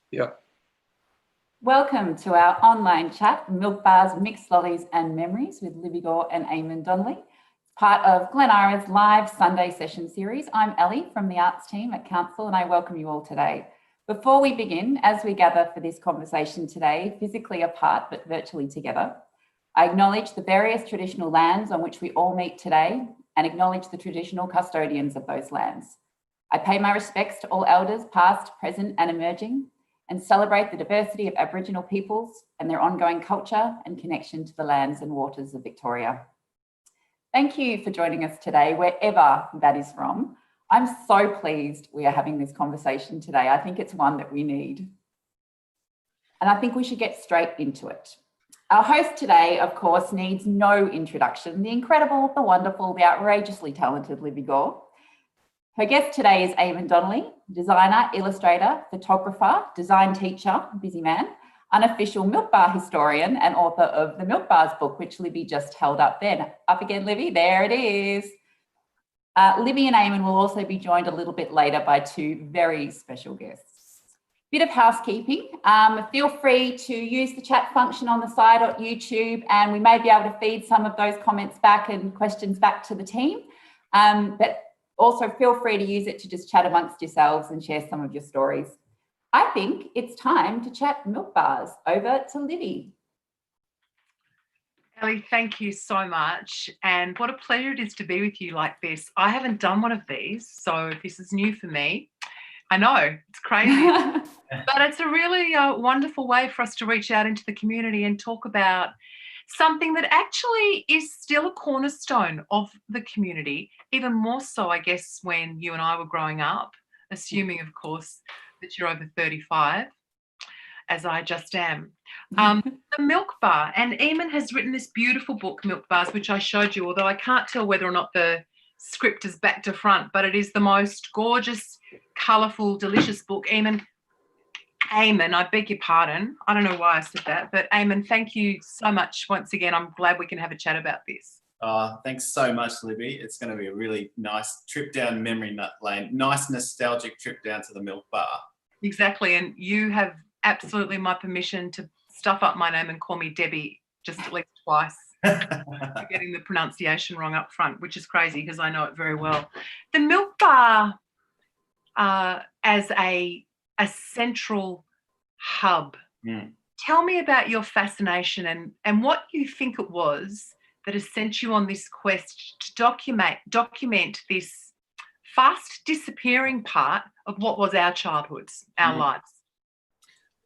Yeah. Welcome to our online chat, Milk Bars, Mixed Lollies and Memories with Libby Gore and Eamon Donnelly. Part of Glen Ira's live Sunday session series. I'm Ellie from the arts team at Council and I welcome you all today. Before we begin, as we gather for this conversation today, physically apart but virtually together, I acknowledge the various traditional lands on which we all meet today and acknowledge the traditional custodians of those lands. I pay my respects to all elders past, present and emerging, and celebrate the diversity of Aboriginal peoples and their ongoing culture and connection to the lands and waters of Victoria. Thank you for joining us today, wherever that is from. I'm so pleased we are having this conversation today. I think it's one that we need. And I think we should get straight into it. Our host today, of course, needs no introduction. The incredible, the wonderful, the outrageously talented Libby Gore. Her guest today is Eamon Donnelly, designer, illustrator, photographer, design teacher, busy man, unofficial milk bar historian and author of the Milk Bars book, which Libby just held up then. Up again, Libby, there it is. Libby and Eamon will also be joined a little bit later by two very special guests. Bit of housekeeping, feel free to use the chat function on the side of YouTube and we may be able to feed some of those comments back and questions back to the team. But also feel free to use it to just chat amongst yourselves and share some of your stories. I think it's time to chat milk bars. Over to Libby. Ellie, thank you so much. And what a pleasure it is to be with you like this. I haven't done one of these, so this is new for me. I know, it's crazy. But it's a really wonderful way for us to reach out into the community and talk about something that actually is still a cornerstone of the community, even more so, I guess, when you and I were growing up, assuming, of course, that you're over 35, as I just am. The Milk Bar, and Eamon has written this beautiful book, Milk Bars, which I showed you, although I can't tell whether or not the script is back to front, but it is the most gorgeous, colourful, delicious book. Eamon, I beg your pardon. I don't know why I said that, but Eamon, thank you so much once again. I'm glad we can have a chat about this. Thanks so much, Libby. It's going to be a really nice trip down memory lane. Nice nostalgic trip down to the Milk Bar. Exactly, and you have absolutely my permission to stuff up my name and call me Debbie just at least twice. For getting the pronunciation wrong up front, which is crazy because I know it very well. The Milk Bar as a central hub. Tell me about your fascination and what you think it was that has sent you on this quest to document this fast disappearing part of what was our childhoods, our lives.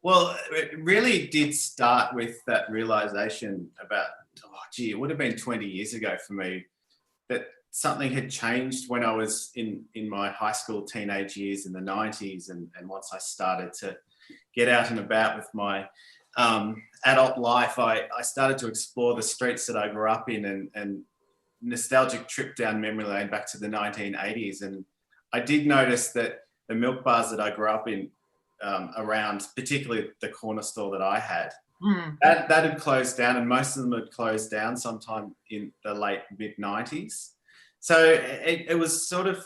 Well, it really did start with that realisation about, it would have been 20 years ago for me, that something had changed when I was in my high school teenage years in the 90s. And once I started to get out and about with my adult life, I started to explore the streets that I grew up in and nostalgic trip down memory lane back to the 1980s. And I did notice that the milk bars that I grew up in around, particularly the corner store that I had, that had closed down, and most of them had closed down sometime in the late mid-90s. So it was sort of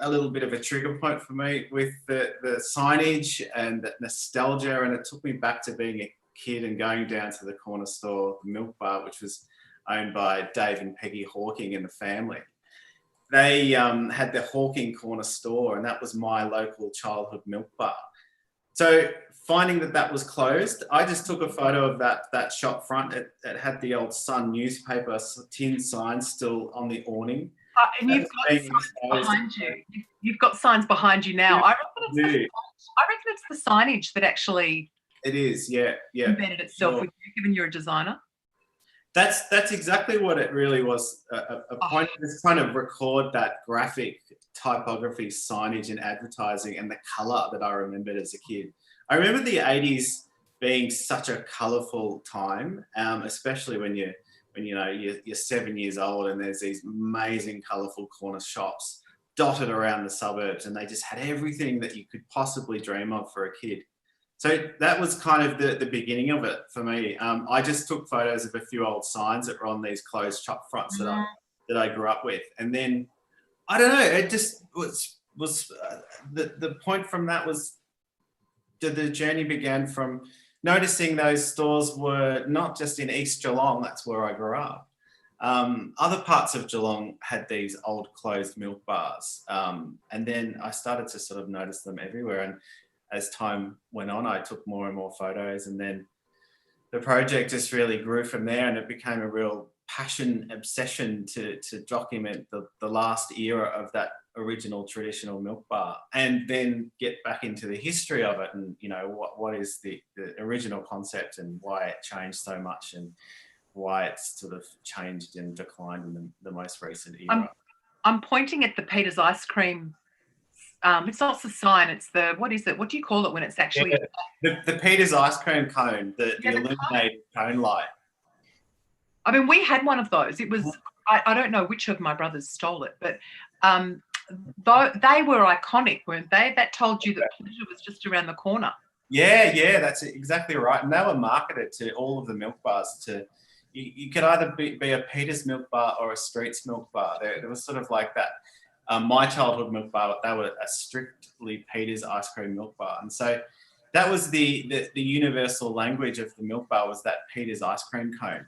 a little bit of a trigger point for me with the signage and the nostalgia, and it took me back to being a kid and going down to the corner store, the Milk Bar, which was owned by Dave and Peggy Hawking and the family. They had the Hawking corner store, and that was my local childhood milk bar. So finding that was closed, I just took a photo of that shop front. It had the old Sun newspaper tin sign still on the awning. And you've got signs behind you. You've got signs behind you now. I reckon it's the signage that actually it is, yeah. embedded itself with you, given you're a designer. That's exactly what it really was. A point of this kind of record that graphic typography, signage and advertising and the colour that I remembered as a kid. I remember the 80s being such a colourful time, especially when you're 7 years old and there's these amazing colourful corner shops dotted around the suburbs, and they just had everything that you could possibly dream of for a kid. So that was kind of the beginning of it for me. I just took photos of a few old signs that were on these closed shop fronts that I grew up with. And then, I don't know, it just was the point from that was the journey began from noticing those stores were not just in East Geelong, that's where I grew up. Other parts of Geelong had these old closed milk bars. And then I started to sort of notice them everywhere. And as time went on, I took more and more photos, and then the project just really grew from there, and it became a real passion, obsession to document the last era of that original traditional milk bar, and then get back into the history of it, and what is the original concept and why it changed so much, and why it's sort of changed and declined in the most recent era. I'm pointing at the Peter's ice cream. It's not the sign, it's the, what is it? What do you call it when it's actually... Yeah, the Peter's ice cream cone, the illuminated cone light. I mean, we had one of those. It was, I don't know which of my brothers stole it, but they were iconic, weren't they? That told you that pleasure was just around the corner. Yeah, that's exactly right. And they were marketed to all of the milk bars. You could either be a Peter's milk bar or a Streets milk bar. There was sort of like that. My childhood milk bar, they were a strictly Peter's ice cream milk bar. And so that was the universal language of the milk bar, was that Peter's ice cream cone.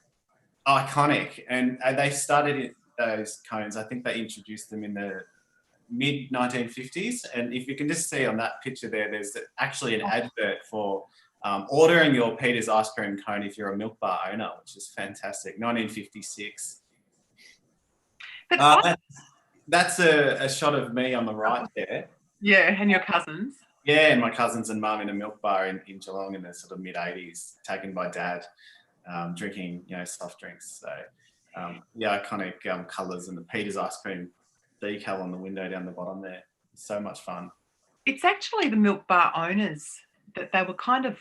Iconic. And they started those cones, I think they introduced them in the mid 1950s. And if you can just see on that picture there's actually an advert for ordering your Peter's ice cream cone if you're a milk bar owner, which is fantastic. 1956. That's a shot of me on the right there. Yeah, and your cousins. Yeah, and my cousins and mum in a milk bar in Geelong in the sort of mid-80s, taken by Dad, drinking, soft drinks. So, iconic colours, and the Peter's ice cream decal on the window down the bottom there. So much fun. It's actually the milk bar owners that they were kind of,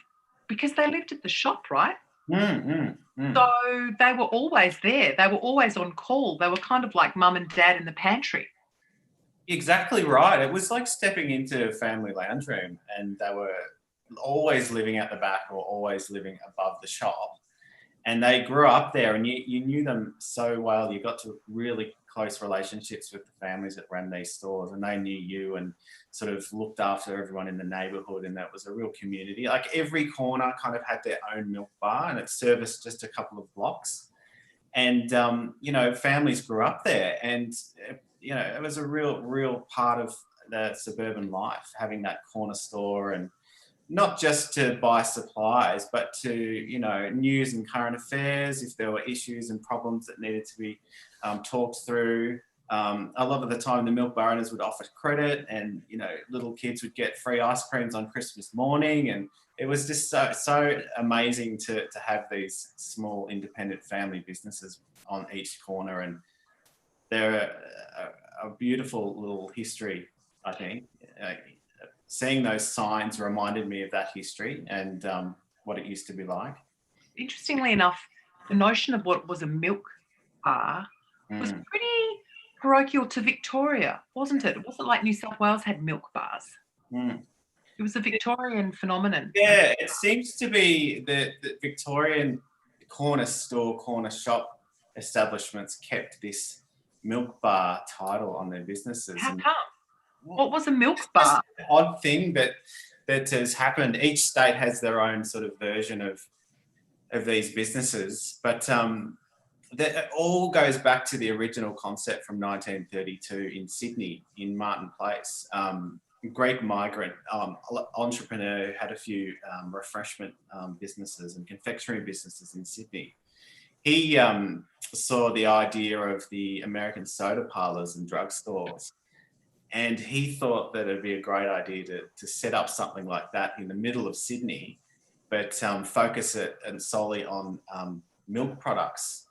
because they lived at the shop, right? So they were always there. They were always on call. They were kind of like mum and dad in the pantry. Exactly right. It was like stepping into a family lounge room, and they were always living at the back or always living above the shop. And they grew up there, and you knew them so well. You got to really close relationships with the families that ran these stores, and they knew you and sort of looked after everyone in the neighbourhood, and that was a real community. Like every corner kind of had their own milk bar, and it serviced just a couple of blocks. And, families grew up there, and, it was a real part of the suburban life, having that corner store, and not just to buy supplies, but to, news and current affairs, if there were issues and problems that needed to be talked through. A lot of the time, the milk bar owners would offer credit, and, little kids would get free ice creams on Christmas morning. And it was just so amazing to have these small independent family businesses on each corner. And they're a beautiful little history, I think. Seeing those signs reminded me of that history and what it used to be like. Interestingly enough, the notion of what was a milk bar was pretty parochial to Victoria, wasn't it? It wasn't like New South Wales had milk bars. It was a Victorian phenomenon. Yeah, it seems to be the Victorian corner store, corner shop establishments kept this milk bar title on their businesses. How come? What was a milk bar? An odd thing that has happened. Each state has their own sort of version of these businesses, but it all goes back to the original concept from 1932 in Sydney, in Martin Place. Greek migrant entrepreneur who had a few refreshment businesses and confectionery businesses in Sydney. He saw the idea of the American soda parlours and drugstores, and he thought that it'd be a great idea to set up something like that in the middle of Sydney, but focus it and solely on milk products.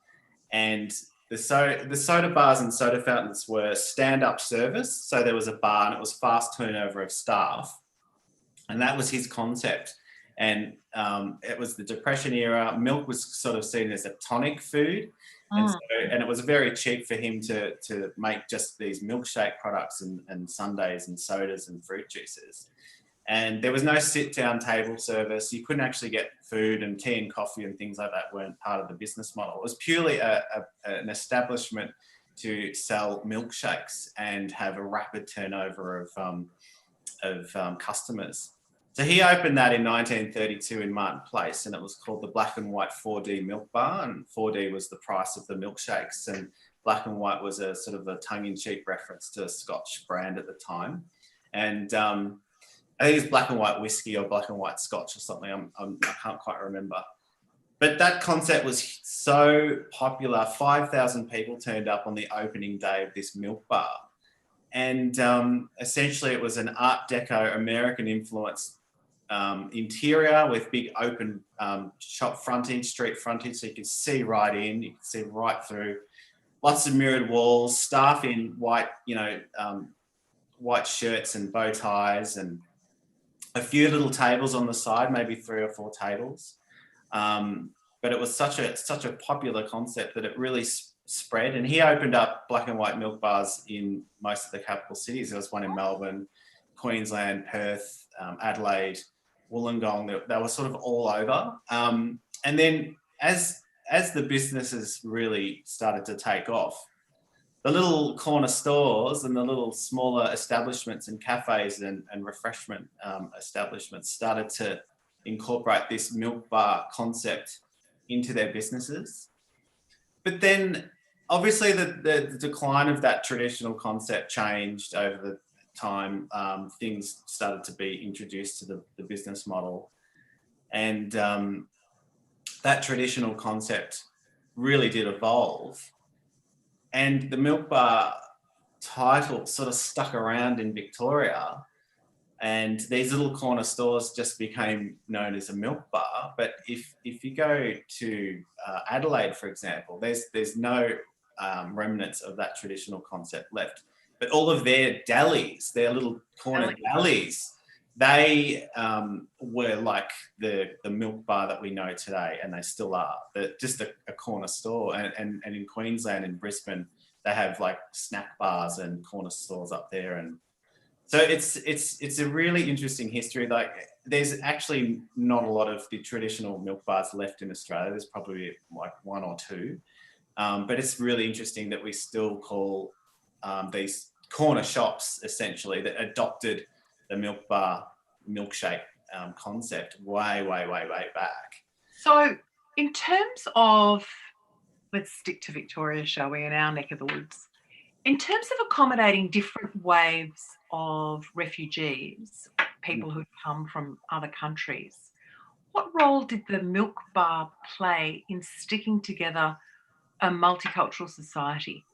And the soda bars and soda fountains were stand-up service. So there was a bar and it was fast turnover of staff. And that was his concept. And it was the Depression era. Milk was sort of seen as a tonic food. And it was very cheap for him to make just these milkshake products and sundaes and sodas and fruit juices. And there was no sit-down table service. You couldn't actually get food, and tea and coffee and things like that weren't part of the business model. It was purely an establishment to sell milkshakes and have a rapid turnover of customers. So he opened that in 1932 in Martin Place, and it was called the Black and White 4D Milk Bar, and 4D was the price of the milkshakes, and Black and White was a sort of a tongue-in-cheek reference to a Scotch brand at the time. And I think it's Black and White whiskey or Black and White Scotch or something. I can't quite remember. But that concept was so popular. 5,000 people turned up on the opening day of this milk bar. And essentially it was an Art Deco American influence interior with big open shop frontage, street frontage, so you could see right in, you could see right through. Lots of mirrored walls, staff in white, white shirts and bow ties, and a few little tables on the side, maybe 3 or 4 tables. But it was such a popular concept that it really spread. And he opened up black and white milk bars in most of the capital cities. There was one in Melbourne, Queensland, Perth, Adelaide, Wollongong. They were sort of all over. And then as the businesses really started to take off, the little corner stores and the little smaller establishments and cafes and refreshment establishments started to incorporate this milk bar concept into their businesses. But then obviously the decline of that traditional concept changed over the time. Things started to be introduced to the business model, and that traditional concept really did evolve. And the milk bar title sort of stuck around in Victoria, and these little corner stores just became known as a milk bar. But if you go to Adelaide, for example, there's no remnants of that traditional concept left. But all of their delis, their little corner delis, they were like the milk bar that we know today, and they still are. They're just a corner store. And in Queensland and Brisbane, they have like snack bars and corner stores up there. And so it's a really interesting history. Like, there's actually not a lot of the traditional milk bars left in Australia. There's probably like 1 or 2. But it's really interesting that we still call these corner shops, essentially, that adopted the milk bar milkshake concept way back. So in terms of, let's stick to Victoria, shall we, in our neck of the woods, in terms of accommodating different waves of refugees, people who come from other countries, what role did the milk bar play in sticking together a multicultural society?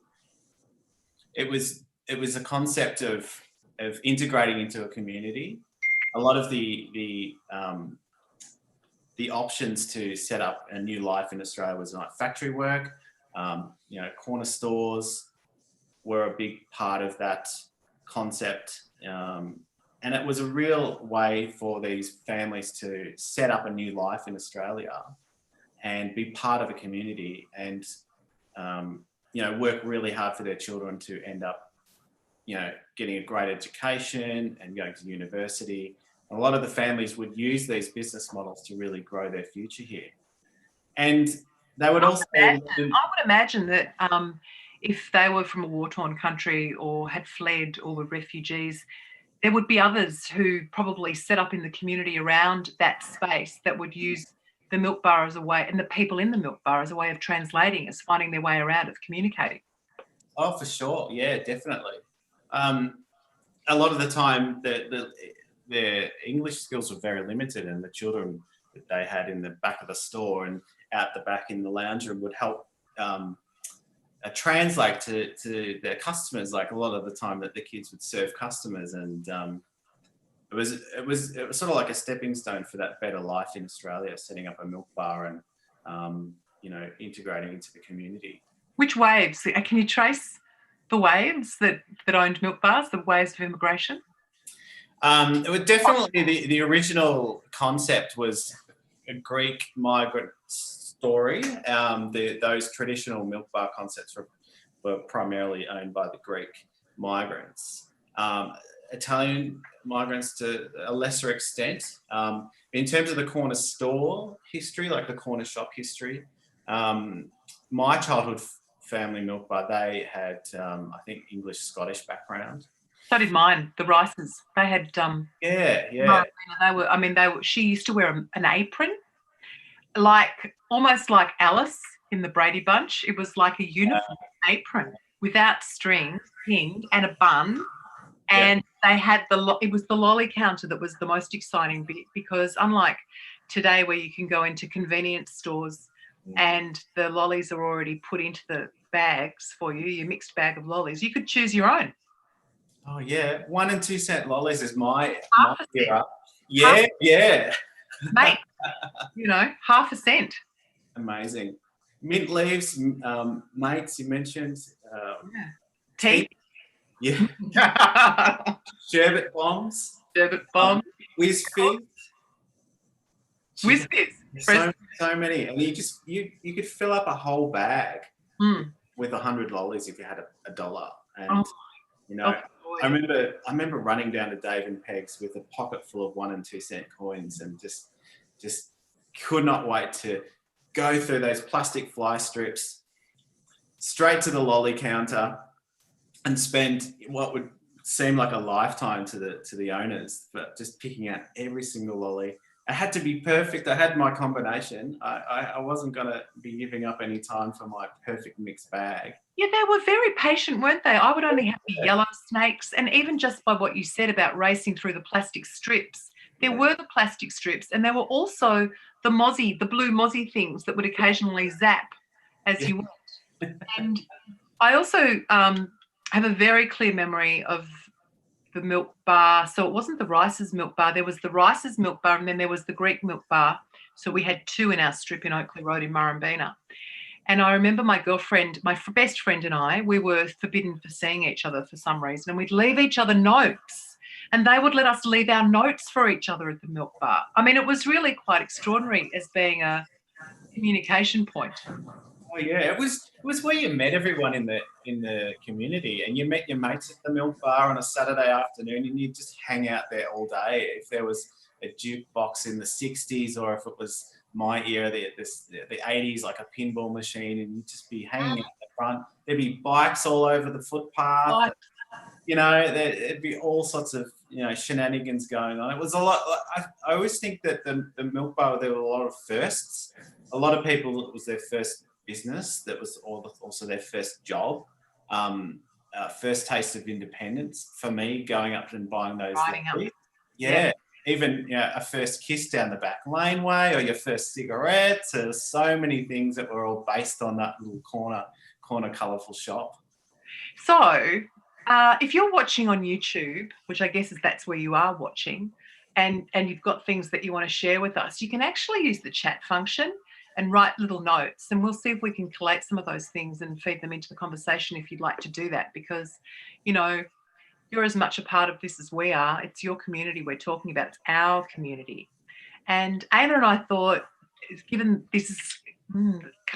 It was a concept of integrating into a community. A lot of the options to set up a new life in Australia was like factory work. Corner stores were a big part of that concept. And it was a real way for these families to set up a new life in Australia and be part of a community, and work really hard for their children to end up getting a great education and going to university. And a lot of the families would use these business models to really grow their future here. And they would also... I would imagine that if they were from a war-torn country or had fled or were refugees, there would be others who probably set up in the community around that space that would use the milk bar as a way, and the people in the milk bar as a way of translating, as finding their way around, of communicating. Oh, for sure. Yeah, definitely. A lot of the time, their English skills were very limited, and the children that they had in the back of the store and out the back in the lounge room would help translate to their customers. Like, a lot of the time that the kids would serve customers, and it was sort of like a stepping stone for that better life in Australia, setting up a milk bar and integrating into the community. Which waves? Can you trace the waves that owned milk bars, the waves of immigration? It was definitely the original concept was a Greek migrant story. Those traditional milk bar concepts were primarily owned by the Greek migrants. Italian migrants to a lesser extent. In terms of the corner store history, like the corner shop history, my childhood family milk bar, they had, I think, English-Scottish background. So did mine. The Rices. They had Yeah. She used to wear an apron, like almost like Alice in the Brady Bunch. It was like a uniform apron without strings, pinned, and a bun. And they had it was the lolly counter that was the most exciting bit, because unlike today where you can go into convenience stores and the lollies are already put into the bags for you, your mixed bag of lollies, you could choose your own. Oh yeah, 1 and 2 cent lollies is my $0.50. era. Yeah. Mate, half a cent. Amazing. Mint leaves, mates, you mentioned. Tea. Yeah. Sherbet bombs. Sherbet bomb. Whiz fizz. Whiz fizz. So many. And you could fill up a whole bag with 100 lollies if you had $1. And I remember running down to Dave and Peg's with a pocket full of 1 and 2 cent coins, and just could not wait to go through those plastic fly strips straight to the lolly counter and spend what would seem like a lifetime to the owners, but just picking out every single lolly. It had to be perfect. I had my combination. I wasn't going to be giving up any time for my perfect mixed bag. Yeah, they were very patient, weren't they? I would only have the yellow snakes, and even just by what you said about racing through the plastic strips, there were the plastic strips, and there were also the blue mozzie things that would occasionally zap as you went. And I also have a very clear memory of the milk bar. So it wasn't the Rice's milk bar. There was the Rice's milk bar, and then there was the Greek milk bar. So we had two in our strip in Oakley Road in Murrumbina. And I remember my girlfriend, my best friend and I, we were forbidden for seeing each other for some reason, and we'd leave each other notes, and they would let us leave our notes for each other at the milk bar. I mean, it was really quite extraordinary as being a communication point. Oh yeah, it was where you met everyone in the community, and you met your mates at the milk bar on a Saturday afternoon, and you'd just hang out there all day. If there was a jukebox in the 60s, or if it was my era, the 80s, like a pinball machine, and you'd just be hanging out the front. There'd be bikes all over the footpath. There'd be all sorts of shenanigans going on. It was a lot. I always think that the milk bar, there were a lot of firsts. A lot of people, it was their first business. That was also their first job. First taste of independence for me, going up and buying those. Yeah. Even a first kiss down the back laneway, or your first cigarette. There's so many things that were all based on that little corner colourful shop. So if you're watching on YouTube, which I guess that's where you are watching, and you've got things that you want to share with us, you can actually use the chat function and write little notes, and we'll see if we can collate some of those things and feed them into the conversation if you'd like to do that, because you're as much a part of this as we are. It's your community we're talking about. It's our community. And Eamon and I thought, given this is,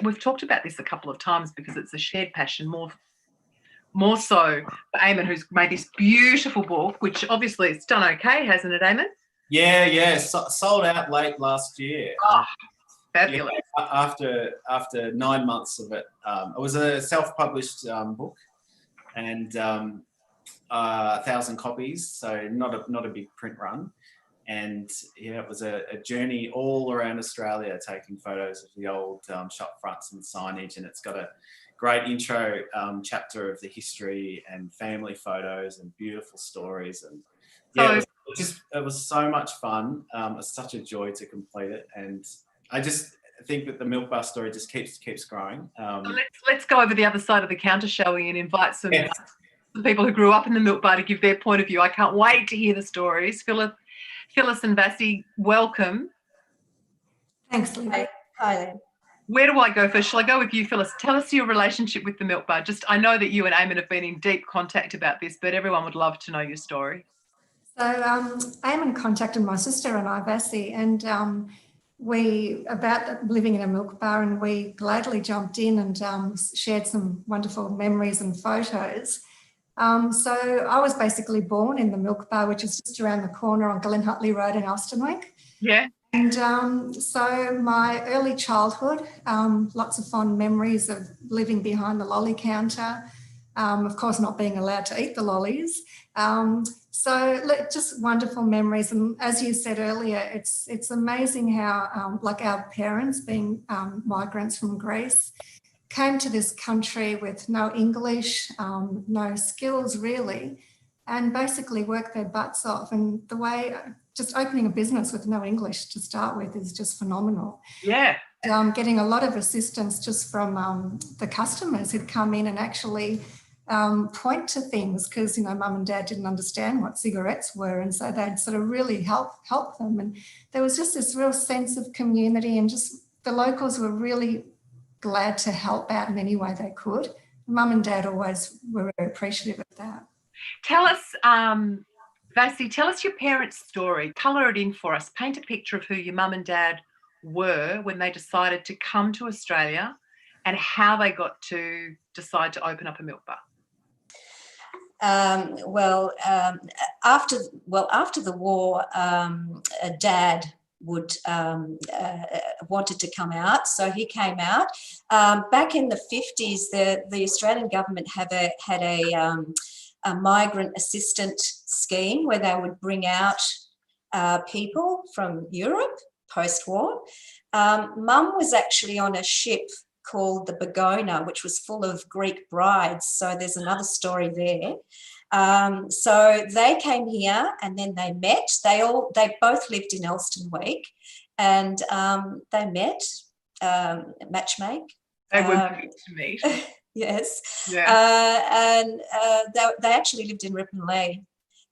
we've talked about this a couple of times because it's a shared passion, more so for Eamon, who's made this beautiful book, which obviously it's done okay, hasn't it, Eamon? Yeah. Sold out late last year. Oh, fabulous. Yeah, after 9 months of it. It was a self-published book, and 1,000 copies, so not a big print run. And it was a journey all around Australia, taking photos of the old shop fronts and signage, and it's got a great intro chapter of the history and family photos and beautiful stories. And it was so much fun. It's such a joy to complete it, and I just think that the milk bar story just keeps growing. So let's go over the other side of the counter, shall we, and invite some people who grew up in the milk bar to give their point of view. I can't wait to hear the stories. Phyllis and Vassie, welcome. Thanks, Libby. Hi there. Where do I go first? Shall I go with you, Phyllis? Tell us your relationship with the milk bar. I know that you and Eamon have been in deep contact about this, but everyone would love to know your story. So Eamon contacted my sister and I, Vassie, and about living in a milk bar, and we gladly jumped in and shared some wonderful memories and photos. So I was basically born in the milk bar, which is just around the corner on Glen Hutley Road in Alstonwick. Yeah. And so my early childhood, lots of fond memories of living behind the lolly counter, of course not being allowed to eat the lollies. So just wonderful memories. And as you said earlier, it's amazing how like our parents, being migrants from Greece, came to this country with no English, no skills really, and basically worked their butts off. And the way, just opening a business with no English to start with is just phenomenal. Yeah. Getting a lot of assistance just from the customers who'd come in and actually point to things, because, you know, mum and dad didn't understand what cigarettes were, and so they'd sort of really help them. And there was just this real sense of community, and just the locals were really glad to help out in any way they could. Mum and dad always were very appreciative of that. Tell us, Vasi, tell us your parents' story. Colour it in for us. Paint a picture of who your mum and dad were when they decided to come to Australia, and how they got to decide to open up a milk bar. After the war, Dad wanted to come out, so he came out. Back in the 50s, the Australian government had a migrant assistant scheme where they would bring out people from Europe post-war. Mum was actually on a ship called the Begona, which was full of Greek brides. So there's another story there. So they came here and then they met. They both lived in Elsternwick, and they met, matchmake. They were meant to meet. Yes. Yeah. And they actually lived in Ripponlea.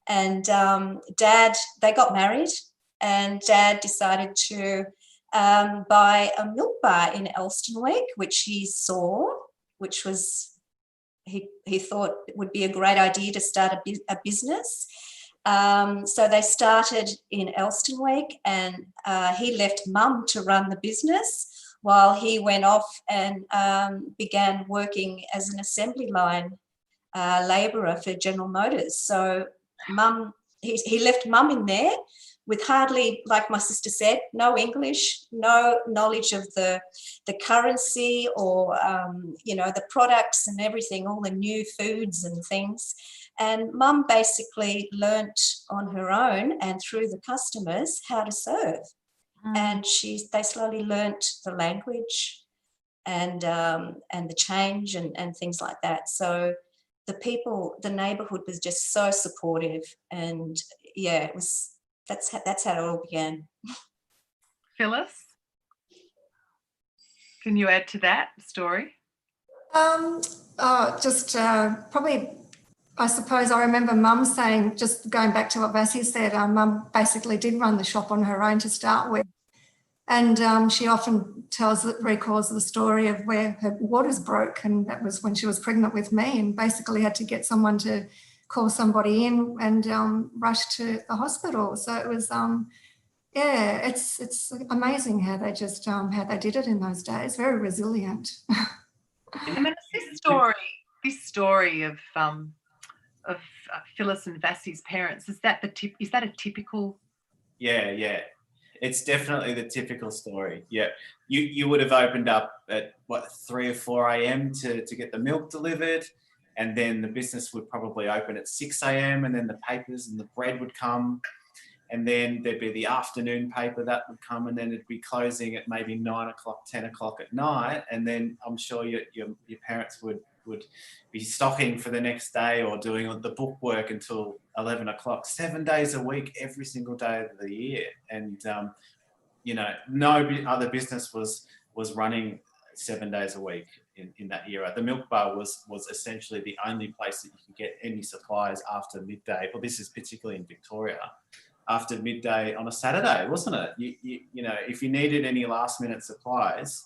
And they got married, and Dad decided to buy a milk bar in Elsternwick, which he saw, which was, he thought it would be a great idea to start a business. So they started in Elsternwick, and he left Mum to run the business while he went off and began working as an assembly line labourer for General Motors. So he left Mum in there with hardly, like my sister said, no English, no knowledge of the currency or, the products and everything, all the new foods and things. And Mum basically learnt on her own and through the customers how to serve. And they slowly learnt the language and the change and things like that. So the neighbourhood was just so supportive, and yeah, it was. That's how it all began. Phyllis, can you add to that story? Probably, I suppose I remember Mum saying, just going back to what Vasi said, Mum basically did run the shop on her own to start with. And she often recalls the story of where her waters broke, and that was when she was pregnant with me, and basically had to get someone to call somebody in and rush to the hospital. So it was, it's amazing how they just how they did it in those days. Very resilient. I mean, this story of Phyllis and Vasi's parents, is that a typical? Yeah. It's definitely the typical story. Yeah, you would have opened up at 3 or 4 a.m. to get the milk delivered, and then the business would probably open at 6 a.m. and then the papers and the bread would come, and then there'd be the afternoon paper that would come, and then it'd be closing at maybe 9 o'clock, 10 o'clock at night, and then I'm sure your parents would be stocking for the next day or doing the book work until 11 o'clock, 7 days a week, every single day of the year. And, no other business was running 7 days a week in that era. The milk bar was essentially the only place that you could get any supplies after midday. Well, this is particularly in Victoria, after midday on a Saturday, wasn't it? If you needed any last minute supplies,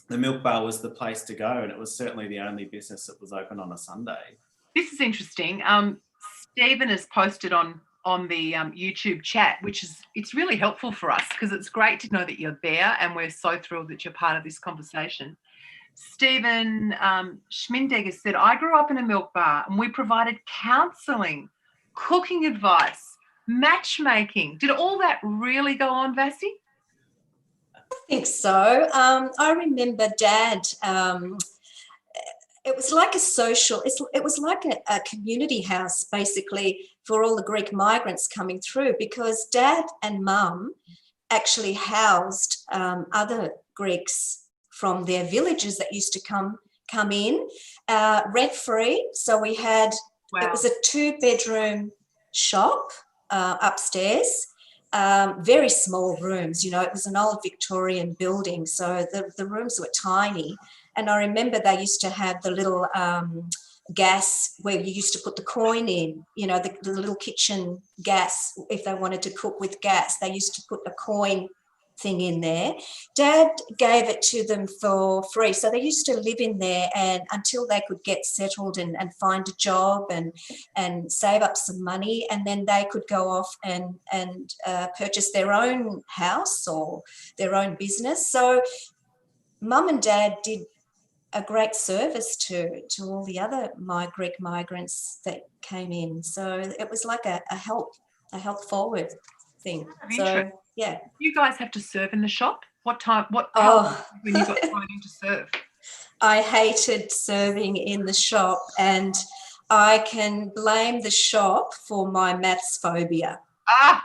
the milk bar was the place to go, and it was certainly the only business that was open on a Sunday. This is interesting. Stephen has posted on the YouTube chat, it's really helpful for us because it's great to know that you're there, and we're so thrilled that you're part of this conversation. Stephen Schmindegger said, I grew up in a milk bar and we provided counselling, cooking advice, matchmaking. Did all that really go on, Vasi? I think so. I remember Dad, It was like a social, it was like a community house, basically, for all the Greek migrants coming through, because Dad and Mum actually housed other Greeks from their villages that used to come in rent-free. So we had, it was a 2-bedroom shop upstairs, very small rooms, you know, it was an old Victorian building, so the rooms were tiny. And I remember they used to have the little gas where you used to put the coin in, you know, the little kitchen gas. If they wanted to cook with gas, they used to put a coin thing in there. Dad gave it to them for free. So they used to live in there, and until they could get settled and find a job and save up some money, and then they could go off and purchase their own house or their own business. So Mum and Dad did a great service to all the other Greek migrants that came in. So it was like a help forward thing. So yeah. You guys have to serve in the shop? What time? When you got thrown in to serve? I hated serving in the shop, and I can blame the shop for my maths phobia. I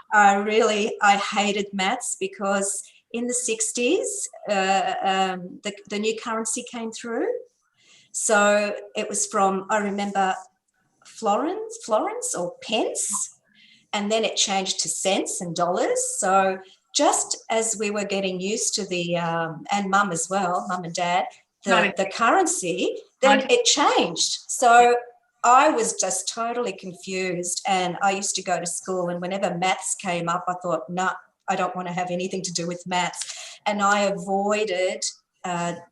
hated maths because in the 60s, the new currency came through. So it was from, I remember, florins or pence, and then it changed to cents and dollars. So just as we were getting used to the, and Mum as well, Mum and Dad, the currency, then it changed. So I was just totally confused, and I used to go to school, and whenever maths came up, I thought, no, I don't want to have anything to do with maths. And I avoided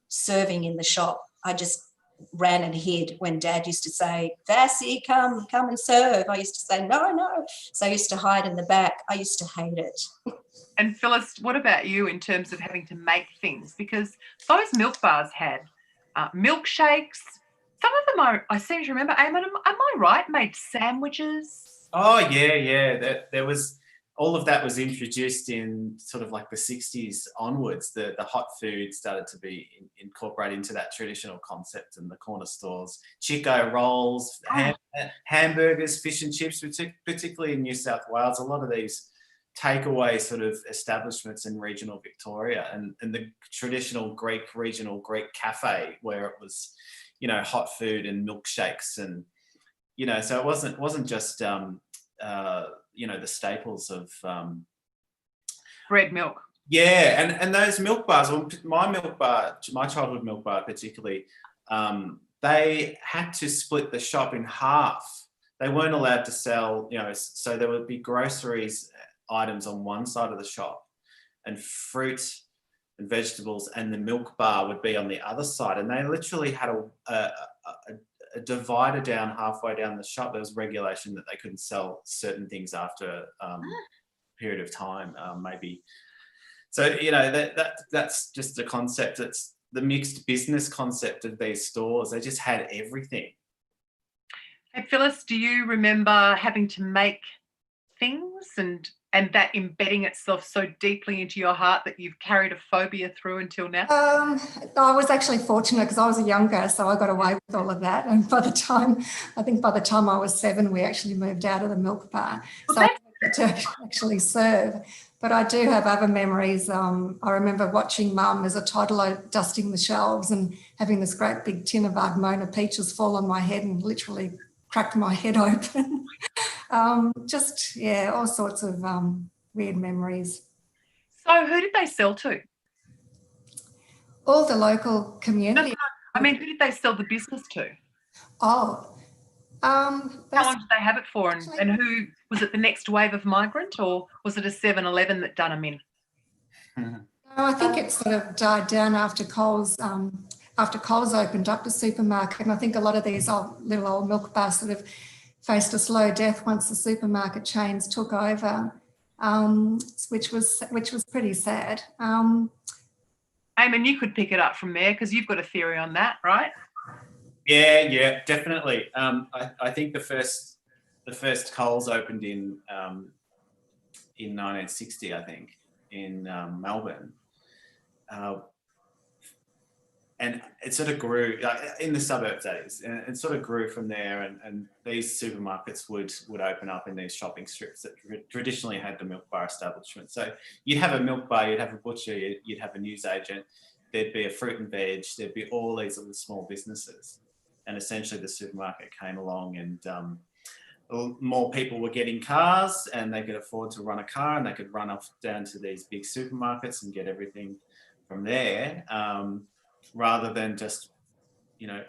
serving in the shop. I just ran and hid when Dad used to say, Vassie, come and serve. I used to say, no. So I used to hide in the back. I used to hate it. And Phyllis, what about you in terms of having to make things? Because those milk bars had milkshakes. Some of them I seem to remember, am I right, made sandwiches? Oh, yeah. There was, all of that was introduced in sort of like the 60s onwards. The hot food started to be incorporated into that traditional concept in the corner stores. Chico rolls, hamburgers, fish and chips, particularly in New South Wales. A lot of these takeaway sort of establishments in regional Victoria, and the traditional regional Greek cafe where it was, you know, hot food and milkshakes, and, you know, so it wasn't just you know, the staples of bread, milk. Yeah, and those milk bars, well, my childhood milk bar particularly, they had to split the shop in half. They weren't allowed to sell, you know, so there would be groceries items on one side of the shop, and fruit and vegetables, and the milk bar would be on the other side. And they literally had a divider down halfway down the shop. There was regulation that they couldn't sell certain things after a period of time, maybe. So, you know, that's just the concept. It's the mixed business concept of these stores. They just had everything. Hey, Phyllis, do you remember having to make things and that embedding itself so deeply into your heart that you've carried a phobia through until now? I was actually fortunate because I was a young girl, so I got away with all of that. And by the time I was 7, we actually moved out of the milk bar. So I had to actually serve. But I do have other memories. I remember watching Mum as a toddler dusting the shelves and having this great big tin of Ardmona peaches fall on my head and literally cracked my head open. All sorts of weird memories. So who did they sell to? All the local community. I mean, who did they sell the business to? How long did they have it for? And who, was it the next wave of migrant, or was it a 7-Eleven that done them in? No, I think it sort of died down after Coles opened up the supermarket. And I think a lot of these little old milk bars sort of faced a slow death once the supermarket chains took over, which was pretty sad. Eamon, you could pick it up from there because you've got a theory on that, right? Yeah, definitely. I think the first Coles opened in 1960, I think, in Melbourne, and it sort of grew in the suburbs, that is, and it sort of grew from there. And these supermarkets would open up in these shopping strips that traditionally had the milk bar establishment. So you'd have a milk bar, you'd have a butcher, you'd have a newsagent, there'd be a fruit and veg, there'd be all these little small businesses. And essentially the supermarket came along, and more people were getting cars, and they could afford to run a car, and they could run off down to these big supermarkets and get everything from there, rather than just,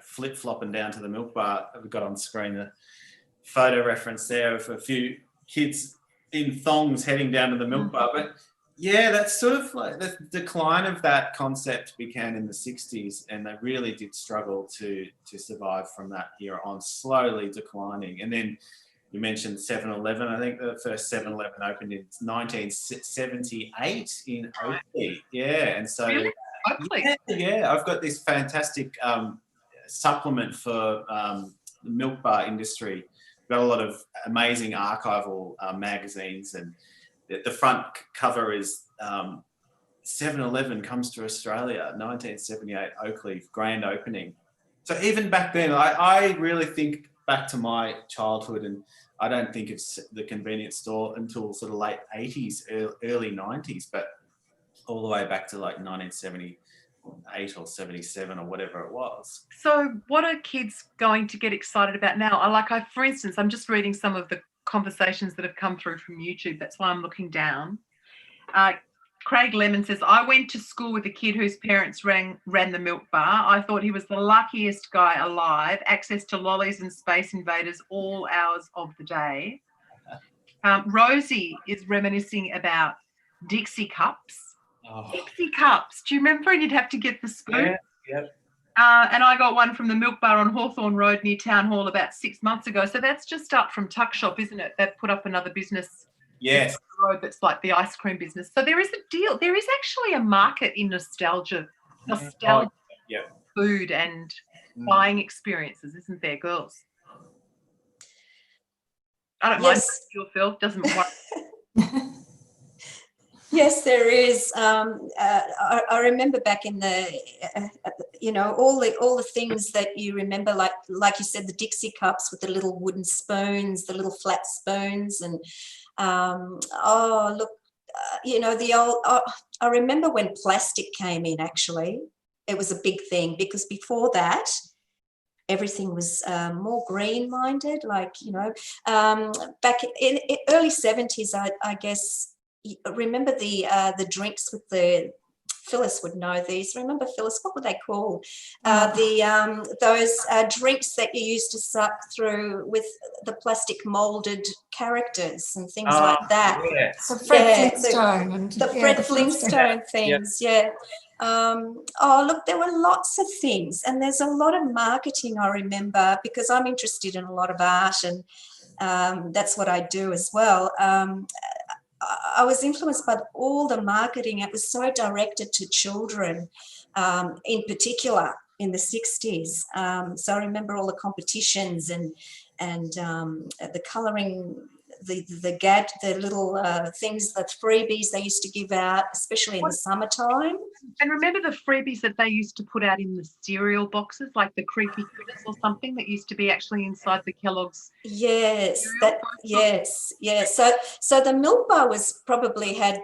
flip-flopping down to the milk bar. We've got on screen the photo reference there of a few kids in thongs heading down to the milk bar. But yeah, that's sort of like the decline of that concept began in the 60s, and they really did struggle to survive from that year on, slowly declining. And then you mentioned 7-Eleven. I think the first 7-Eleven opened in 1978 in Oakley. Yeah, and so Really? Oakley? Yeah, I've got this fantastic supplement for the milk bar industry. Got a lot of amazing archival magazines, and the front cover is 7-Eleven comes to Australia, 1978 Oakley, grand opening. So even back then, I really think back to my childhood, and I don't think of the convenience store until sort of late 80s, early 90s, but all the way back to like 1978 or 77 or whatever it was. So what are kids going to get excited about now? For instance, I'm just reading some of the conversations that have come through from YouTube. That's why I'm looking down. Craig Lemon says, I went to school with a kid whose parents ran the milk bar. I thought he was the luckiest guy alive. Access to Lollies and Space Invaders all hours of the day. Rosie is reminiscing about Dixie cups. Oh. Dixie cups. Do you remember? And you'd have to get the spoon. Yeah, yep. And I got one from the milk bar on Hawthorne Road near Town Hall about 6 months ago. So that's just up from Tuck Shop, isn't it? They've put up another business. Yes. Road that's like the ice cream business. So there is a deal. There is actually a market in nostalgia food and buying experiences, isn't there, girls? I don't mind your Phil. Doesn't worry. Yes, there is. I remember back in the, all the things that you remember, like you said, the Dixie cups with the little wooden spoons, the little flat spoons, and the old. I remember when plastic came in. Actually, it was a big thing, because before that, everything was more green-minded. Back in early 70s, I guess. Remember the drinks with the, Phyllis would know these. Remember, Phyllis, what were they called? Those drinks that you used to suck through with the plastic moulded characters and things like that. Yeah. The Fred Flintstone. The Fred Flintstone things, yeah. Look, there were lots of things, and there's a lot of marketing, I remember, because I'm interested in a lot of art, and that's what I do as well. I was influenced by all the marketing. It was so directed to children, in particular in the 60s. So I remember all the competitions and the colouring, the little things, the freebies they used to give out, especially in the summertime. And remember the freebies that they used to put out in the cereal boxes, like the Creepy Critters or something that used to be actually inside the Kellogg's. Yes, yes. So the milk bar probably had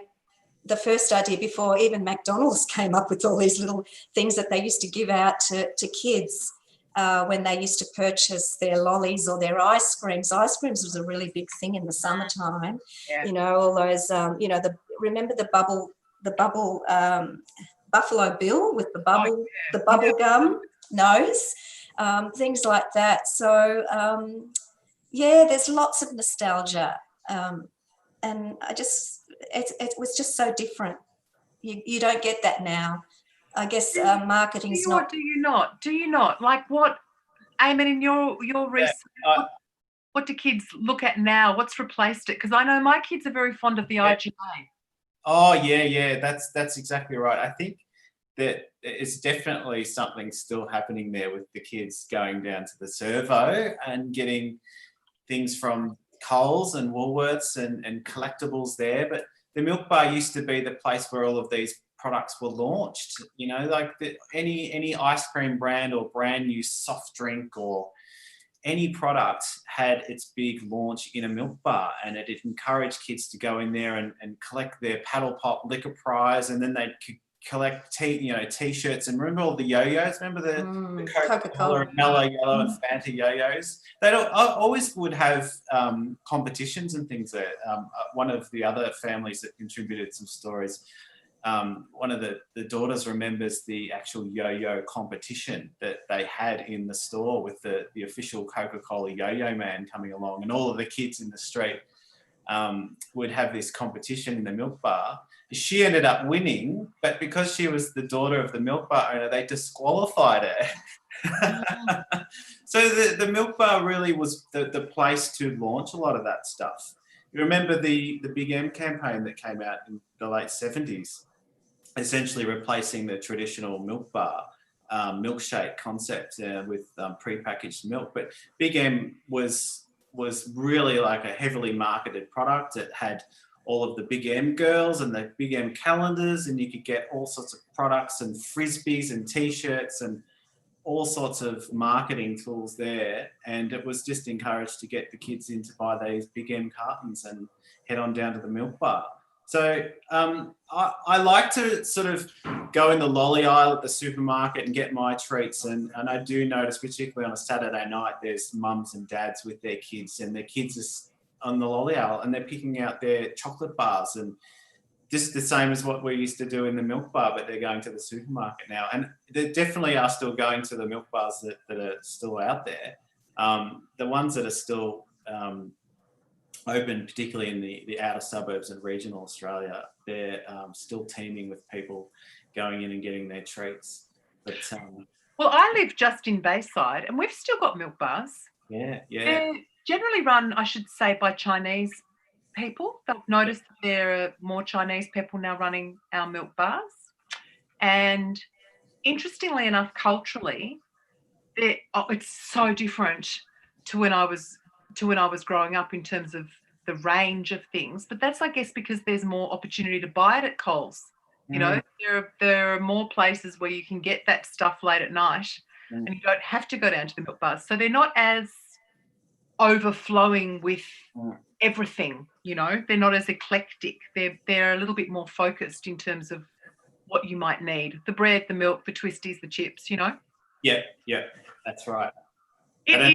the first idea before even McDonald's came up with all these little things that they used to give out to kids when they used to purchase their lollies or their ice creams. Ice creams was a really big thing in the summertime. Yeah. All those, remember the bubble Buffalo Bill with the bubble, the bubble gum nose, things like that. So, there's lots of nostalgia, and it was just so different. You don't get that now. I guess marketing's not. Do you not? Like what, Eamon, in your research, what do kids look at now? What's replaced it? Because I know my kids are very fond of the IGA. Oh, yeah. That's exactly right. I think that it's definitely something still happening there with the kids going down to the servo and getting things from Coles and Woolworths and collectibles there. But the milk bar used to be the place where all of these products were launched. You know, like any ice cream brand or brand new soft drink or any product had its big launch in a milk bar, and it encouraged kids to go in there and collect their paddle pop liquor prize, and then they'd collect t-shirts, and remember all the yo-yos, remember the Coca-Cola and Mellow Yellow and Fanta yo-yos. They always would have competitions and things there. One of the other families that contributed some stories, one of the daughters remembers the actual yo-yo competition that they had in the store with the official Coca-Cola yo-yo man coming along, and all of the kids in the street would have this competition in the milk bar. She ended up winning, but because she was the daughter of the milk bar owner, they disqualified her. So the milk bar really was the place to launch a lot of that stuff. You remember the Big M campaign that came out in the late 70s, essentially replacing the traditional milk bar milkshake concept with prepackaged milk. But Big M was really like a heavily marketed product. It had all of the Big M girls and the Big M calendars, and you could get all sorts of products and frisbees and t-shirts and all sorts of marketing tools there. And it was just encouraged to get the kids in to buy these Big M cartons and head on down to the milk bar. So I like to sort of go in the lolly aisle at the supermarket and get my treats. And I do notice, particularly on a Saturday night, there's mums and dads with their kids, and their kids are on the lolly aisle and they're picking out their chocolate bars, and just the same as what we used to do in the milk bar, but they're going to the supermarket now. And they definitely are still going to the milk bars that are still out there. The ones that are still open, particularly in the outer suburbs and regional Australia, they're still teeming with people going in and getting their treats. But well, I live just in Bayside, and we've still got milk bars. Yeah. They're generally run, I should say, by Chinese people. I've noticed that there are more Chinese people now running our milk bars. And interestingly enough, culturally, it's so different to when I was growing up in terms of the range of things. But that's, I guess, because there's more opportunity to buy it at Coles. You know, there are more places where you can get that stuff late at night, and you don't have to go down to the milk bars. So they're not as overflowing with everything, you know. They're not as eclectic. They're a little bit more focused in terms of what you might need. The bread, the milk, the twisties, the chips, you know. Yeah, that's right. I don't have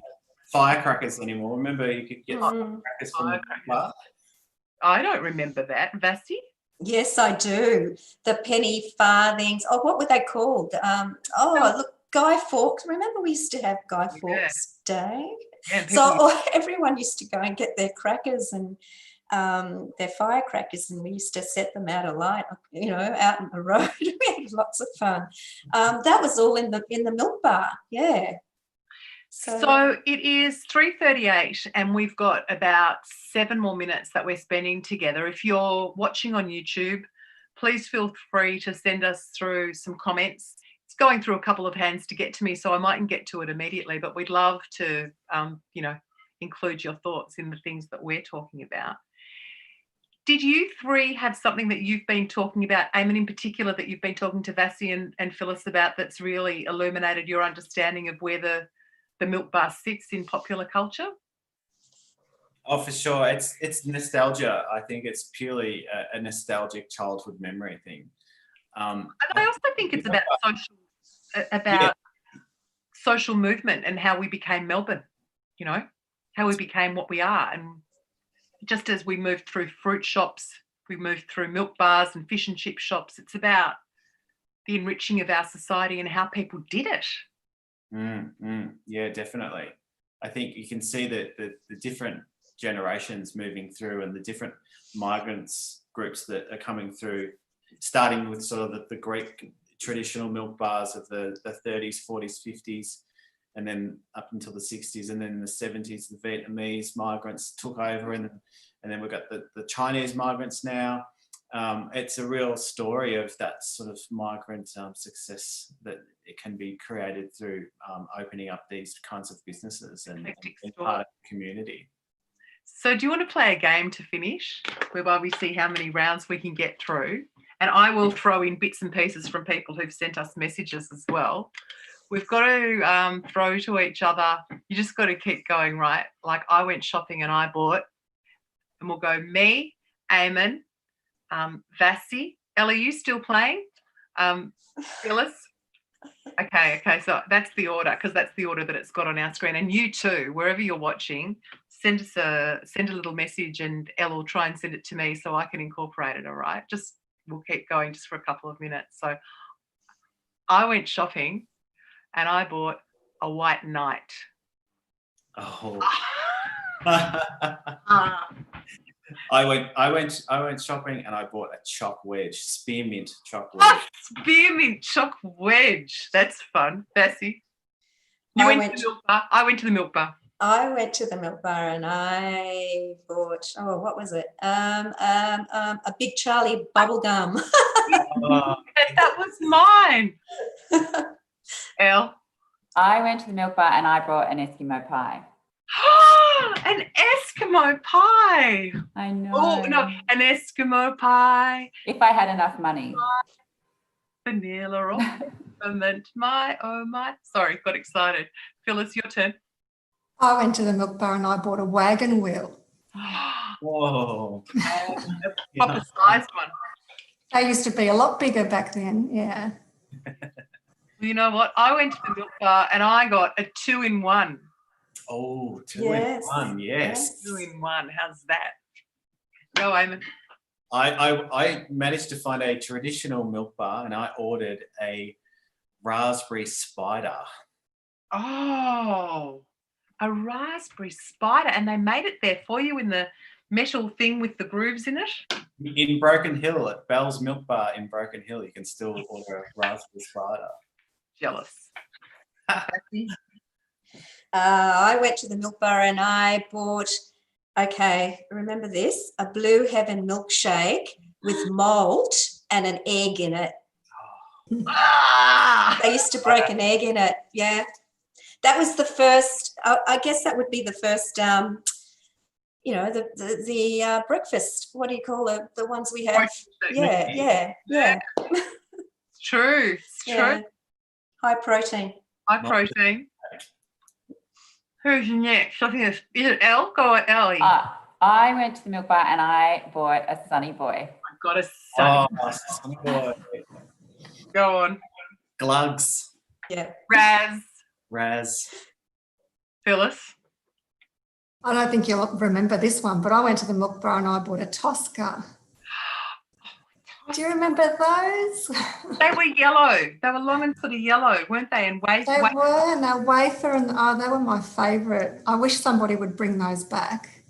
firecrackers anymore. Remember, you could get firecrackers from the bar? I don't remember that. Vassie? Yes, I do. The penny farthings. Oh, what were they called? Look, Guy Fawkes. Remember we used to have Guy Fawkes Day? Yeah, so everyone used to go and get their crackers and their firecrackers, and we used to set them out of light, you know, out in the road. We had lots of fun. That was all in the milk bar, yeah. So it is 3:38, and we've got about 7 more minutes that we're spending together. If you're watching on YouTube, please feel free to send us through some comments. It's going through a couple of hands to get to me, so I mightn't get to it immediately, but we'd love to, include your thoughts in the things that we're talking about. Did you three have something that you've been talking about, Eamon in particular, that you've been talking to Vassie and Phyllis about, that's really illuminated your understanding of where the milk bar sits in popular culture? Oh, for sure. It's nostalgia. I think it's purely a nostalgic childhood memory thing. And I also think it's about social movement and how we became Melbourne, you know, how we became what we are. And just as we moved through fruit shops, we moved through milk bars and fish and chip shops. It's about the enriching of our society and how people did it. Yeah, definitely. I think you can see that the different generations moving through and the different migrants groups that are coming through, starting with sort of the Greek traditional milk bars of the 30s, 40s, 50s, and then up until the 60s, and then in the 70s, the Vietnamese migrants took over, and then we've got the Chinese migrants now. It's a real story of that sort of migrant success that it can be created through opening up these kinds of businesses and being part of the community. So do you want to play a game to finish, whereby we see how many rounds we can get through? and I will throw in bits and pieces from people who've sent us messages as well. We've got to throw to each other. You just got to keep going, right? Like I went shopping and I bought, and we'll go me, Eamon, Vassie. Ellie, you still playing? Phyllis? Okay, so that's the order, because that's the order that it's got on our screen. And you too, wherever you're watching, send a little message, and Elle will try and send it to me so I can incorporate it, all right? Just we'll keep going just for a couple of minutes. So I went shopping and I bought a white knight. Oh. Ah. I went shopping and I bought a choc wedge, spearmint choc wedge. Spearmint choc wedge. That's fun. Bessie. You went to the milk bar. I went to the milk bar. I went to the milk bar and I bought, what was it? A Big Charlie bubble gum. That was mine. Elle? I went to the milk bar and I brought an Eskimo pie. An Eskimo pie. I know. Oh, no, an Eskimo pie. If I had enough money. Vanilla or peppermint. Oh my. Sorry, got excited. Phyllis, your turn. I went to the milk bar and I bought a wagon wheel. Whoa. Proper sized one. They used to be a lot bigger back then, yeah. You know what? I went to the milk bar and I got a 2-in-1. Oh, two Yes. in one, yes. 2-in-1. How's that? Go, Eamon. I managed to find a traditional milk bar and I ordered a raspberry spider. Oh, a raspberry spider. And they made it there for you in the metal thing with the grooves in it? In Broken Hill, at Bell's Milk Bar in Broken Hill, you can still order a raspberry spider. Jealous. I went to the milk bar and I bought, remember this, a Blue Heaven milkshake with malt and an egg in it. They used to break an egg in it, yeah. That was the first, I guess that would be the first, the breakfast, what do you call it? The ones we have. Yeah. It's true. Yeah. High protein. High protein. Who's next? I think is it Elle? Go on, Ellie. I went to the milk bar and I bought a Sunny Boy. I got a son. Oh, Sunny Boy. Go on. Glugs. Yeah. Raz. Phyllis. I don't think you'll remember this one, but I went to the milk bar and I bought a Tosca. Do you remember those? They were yellow. They were long and sort of yellow, weren't they? And They were, and they're wafer, and they were my favourite. I wish somebody would bring those back.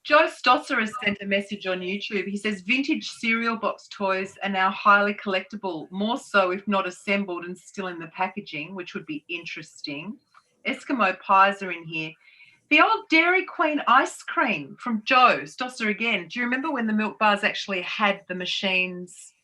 Joe Stosser has sent a message on YouTube. He says vintage cereal box toys are now highly collectible, more so if not assembled and still in the packaging, which would be interesting. Eskimo pies are in here. The old Dairy Queen ice cream from Joe Stosser again. Do you remember when the milk bars actually had the machines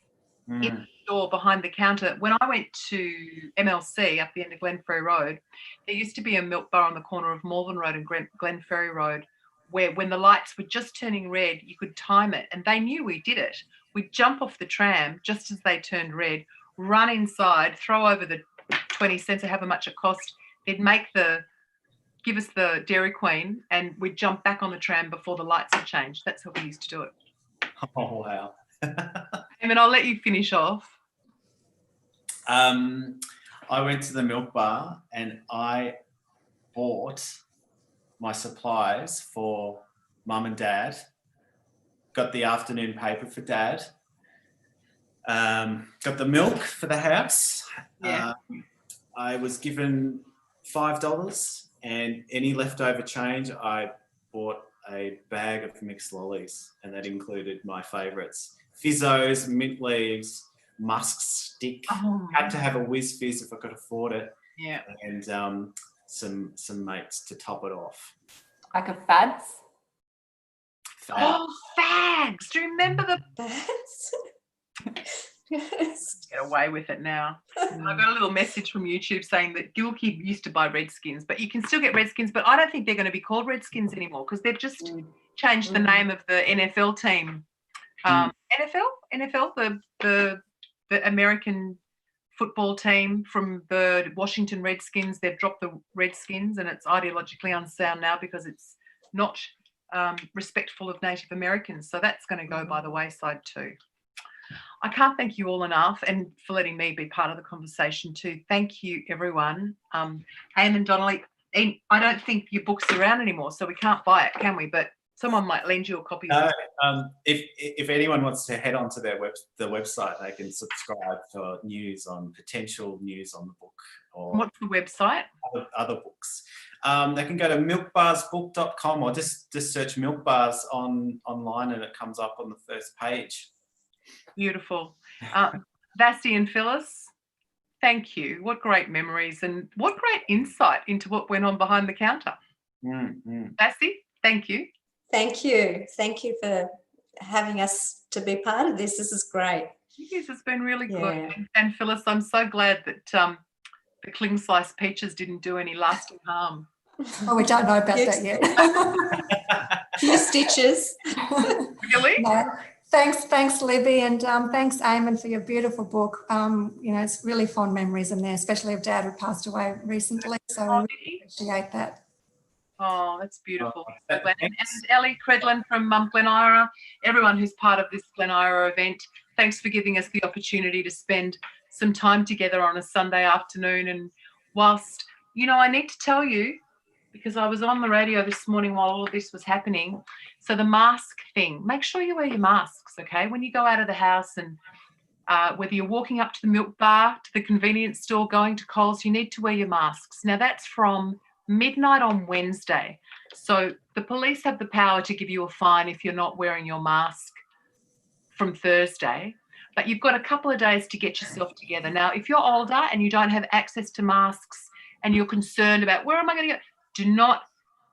in the store behind the counter? When I went to MLC up the end of Glenferrie Road, there used to be a milk bar on the corner of Malvern Road and Glenferrie Road where when the lights were just turning red, you could time it. And they knew we did it. We'd jump off the tram just as they turned red, run inside, throw over the 20 cents or however much it cost. They'd give us the Dairy Queen and we'd jump back on the tram before the lights had changed. That's how we used to do it. Oh, wow. And I'll let you finish off. I went to the milk bar and I bought my supplies for Mum and Dad. Got the afternoon paper for Dad. Got the milk for the house. Yeah. I was given $5 and any leftover change, I bought a bag of mixed lollies, and that included my favourites: Fizzos, mint leaves, musk stick. Had to have a whiz fizz if I could afford it. Yeah. And some mates to top it off. Like a Fads. Oh, fags. Do you remember the... Yes. Get away with it now. I got a little message from YouTube saying that Gilkey used to buy Redskins, but you can still get Redskins, but I don't think they're going to be called Redskins anymore because they've just changed the name of the NFL team NFL, the American football team from the Washington Redskins. They've dropped the Redskins, and it's ideologically unsound now because it's not respectful of Native Americans. So that's going to go by the wayside too. I can't thank you all enough, and for letting me be part of the conversation too. Thank you, everyone. Eamon Donnelly, I don't think your book's around anymore, so we can't buy it, can we? But someone might lend you a copy. If anyone wants to head onto the website, they can subscribe for potential news on the book. Or what's the website? Other books. They can go to milkbarsbook.com or just search Milk Bars online, and it comes up on the first page. Beautiful. Vassie and Phyllis, thank you. What great memories and what great insight into what went on behind the counter. Vassie, thank you. Thank you. Thank you for having us to be part of this. This is great. Yes, it's been really good. Yeah. And Phyllis, I'm so glad that the cling sliced peaches didn't do any lasting harm. Oh, we don't know about that yet. Few stitches. Really? No. Thanks, Libby, and thanks, Eamon, for your beautiful book. It's really fond memories in there, especially of Dad who passed away recently. So I really appreciate that. Oh, that's beautiful. And Ellie Credlin from Glen Ira, everyone who's part of this Glen Ira event, thanks for giving us the opportunity to spend some time together on a Sunday afternoon. And whilst, I need to tell you, because I was on the radio this morning while all of this was happening. So the mask thing, make sure you wear your masks, okay? When you go out of the house, and whether you're walking up to the milk bar, to the convenience store, going to Coles, you need to wear your masks. Now that's from midnight on Wednesday. So the police have the power to give you a fine if you're not wearing your mask from Thursday. But you've got a couple of days to get yourself together. Now, if you're older and you don't have access to masks and you're concerned about where am I going to go, do not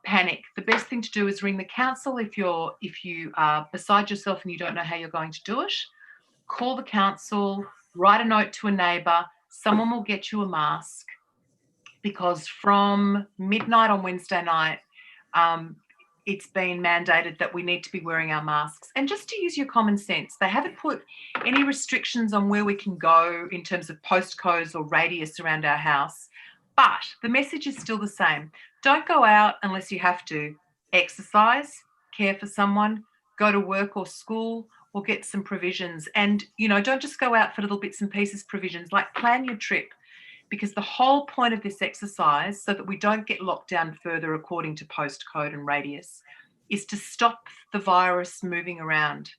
panic. The best thing to do is ring the council if you are beside yourself and you don't know how you're going to do it. Call the council, write a note to a neighbour. Someone will get you a mask, because from midnight on Wednesday night, it's been mandated that we need to be wearing our masks. And just to use your common sense, they haven't put any restrictions on where we can go in terms of postcodes or radius around our house. But the message is still the same. Don't go out unless you have to. Exercise, care for someone, go to work or school, or get some provisions. And, don't just go out for little bits and pieces provisions, like plan your trip. Because the whole point of this exercise, so that we don't get locked down further according to postcode and radius, is to stop the virus moving around.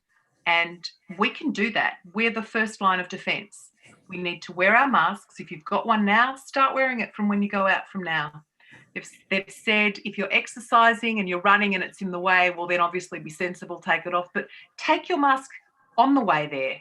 And we can do that. We're the first line of defence. We need to wear our masks. If you've got one now, start wearing it from when you go out from now. They've said if you're exercising and you're running and it's in the way, well, then obviously be sensible, take it off. But take your mask on the way there.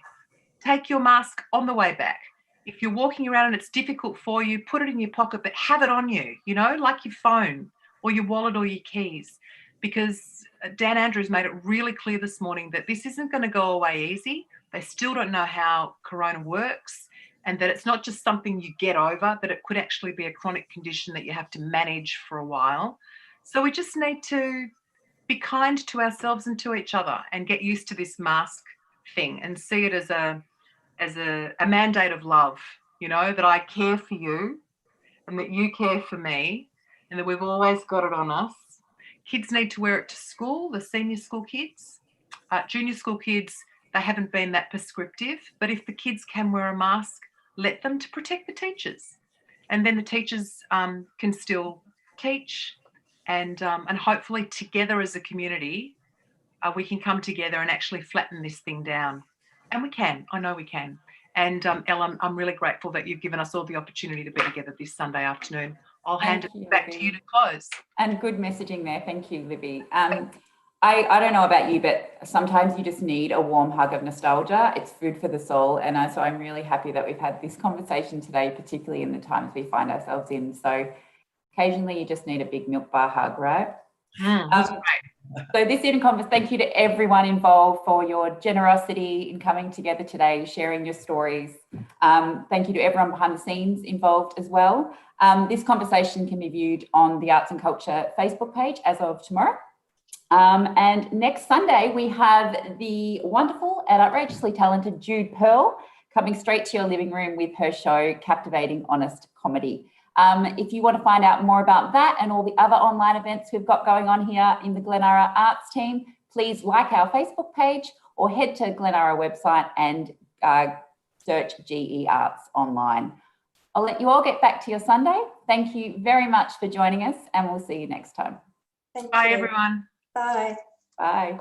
Take your mask on the way back. If you're walking around and it's difficult for you, put it in your pocket, but have it on you, like your phone or your wallet or your keys. Because Dan Andrews made it really clear this morning that this isn't going to go away easy. They still don't know how corona works, and that it's not just something you get over, that it could actually be a chronic condition that you have to manage for a while. So we just need to be kind to ourselves and to each other and get used to this mask thing and see it as a mandate of love, that I care for you and that you care for me and that we've always got it on us. Kids need to wear it to school, the senior school kids. Junior school kids, they haven't been that prescriptive, but if the kids can wear a mask, let them, to protect the teachers. And then the teachers can still teach, and hopefully together as a community, we can come together and actually flatten this thing down. And we can. I know we can. And Elle, I'm really grateful that you've given us all the opportunity to be together this Sunday afternoon. I'll hand it back to you to close. And good messaging there. Thank you, Libby. I don't know about you, but sometimes you just need a warm hug of nostalgia. It's food for the soul. And so I'm really happy that we've had this conversation today, particularly in the times we find ourselves in. So occasionally you just need a big milk bar hug, right? That's great. So this evening conference, thank you to everyone involved for your generosity in coming together today, sharing your stories. Thank you to everyone behind the scenes involved as well. This conversation can be viewed on the Arts and Culture Facebook page as of tomorrow. And next Sunday, we have the wonderful and outrageously talented Jude Pearl coming straight to your living room with her show, Captivating Honest Comedy. If you want to find out more about that and all the other online events we've got going on here in the Glenara Arts team, please like our Facebook page or head to Glenara website and search GE Arts online. I'll let you all get back to your Sunday. Thank you very much for joining us, and we'll see you next time. Thank Bye, you. everyone. Bye. Bye.